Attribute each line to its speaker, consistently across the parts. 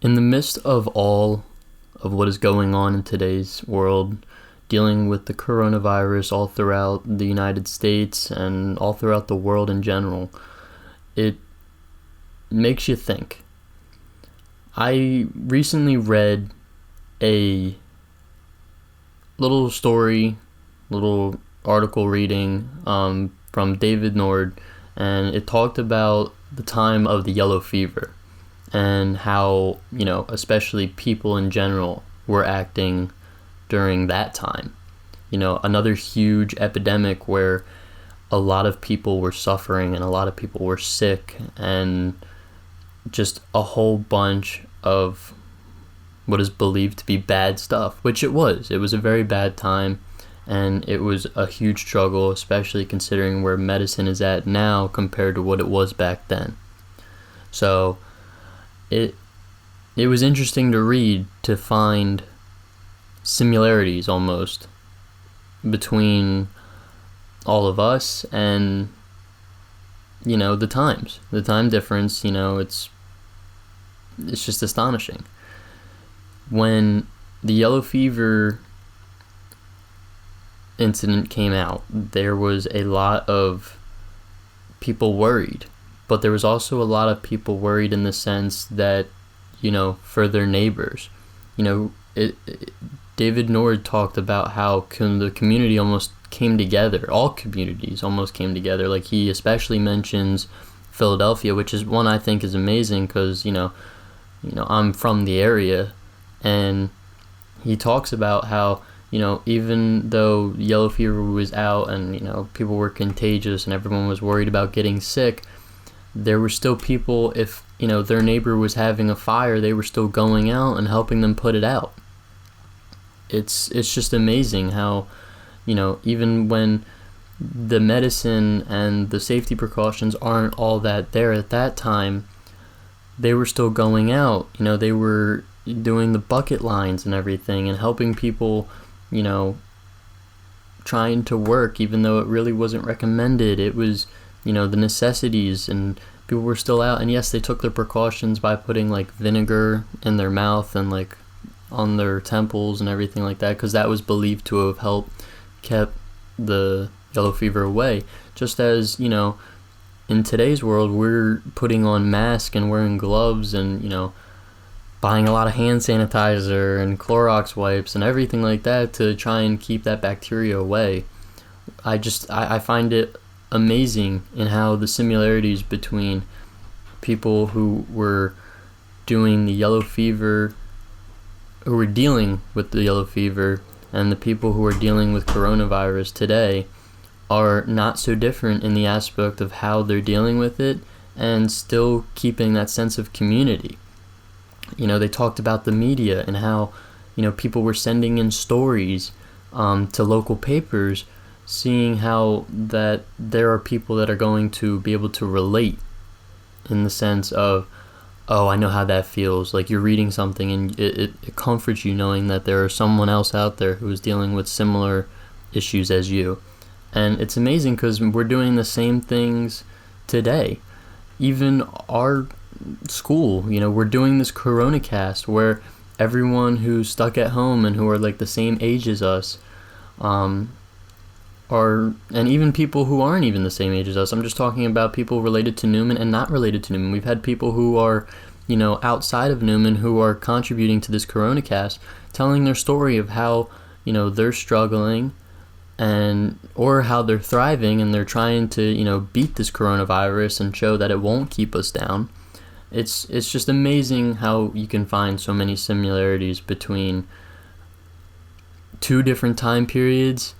Speaker 1: In the midst of all of what is going on in today's world, dealing with the coronavirus all throughout the United States and all throughout the world in general, it makes you think. I recently read a little article reading from David Nord, and it talked about the time of the yellow fever and how, especially people in general were acting during that time. Another huge epidemic where a lot of people were suffering and a lot of people were sick, and just a whole bunch of what is believed to be bad stuff, which it was. It was a very bad time, and it was a huge struggle, especially considering where medicine is at now compared to what it was back then. So it was interesting to read, to find similarities almost between all of us and the time difference. It's just astonishing. When the yellow fever incident came out, there was a lot of people worried, but there was also a lot of people worried in the sense that, for their neighbors. David Nord talked about how the community almost came together. All communities almost came together. Like, he especially mentions Philadelphia, which is one I think is amazing because, I'm from the area, and he talks about how, even though yellow fever was out and, people were contagious and everyone was worried about getting sick, there were still people, if, their neighbor was having a fire, they were still going out and helping them put it out. It's just amazing how, even when the medicine and the safety precautions aren't all that there at that time, they were still going out. They were doing the bucket lines and everything and helping people, trying to work even though it really wasn't recommended. It was, the necessities, and people were still out. And yes, they took their precautions by putting like vinegar in their mouth and like on their temples and everything like that, because that was believed to have helped kept the yellow fever away. Just as, in today's world, we're putting on masks and wearing gloves and, buying a lot of hand sanitizer and Clorox wipes and everything like that to try and keep that bacteria away. I find it amazing in how the similarities between people who were doing the yellow fever, who were dealing with the yellow fever, and the people who are dealing with coronavirus today are not so different in the aspect of how they're dealing with it and still keeping that sense of community. They talked about the media and how, people were sending in stories to local papers, seeing how that there are people that are going to be able to relate in the sense of, oh, I know how that feels. Like, you're reading something and it comforts you knowing that there is someone else out there who is dealing with similar issues as you. And it's amazing because we're doing the same things today. Even our school, we're doing this Coronacast where everyone who's stuck at home and who are like the same age as us, and even people who aren't even the same age as us. I'm just talking about people related to Newman and not related to Newman. We've had people who are, outside of Newman who are contributing to this Coronacast, telling their story of how, they're struggling or how they're thriving, and they're trying to, beat this coronavirus and show that it won't keep us down. It's just amazing how you can find so many similarities between two different time periods,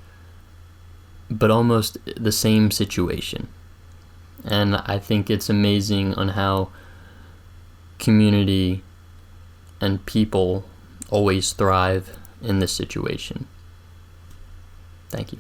Speaker 1: but almost the same situation. And I think it's amazing on how community and people always thrive in this situation. Thank you.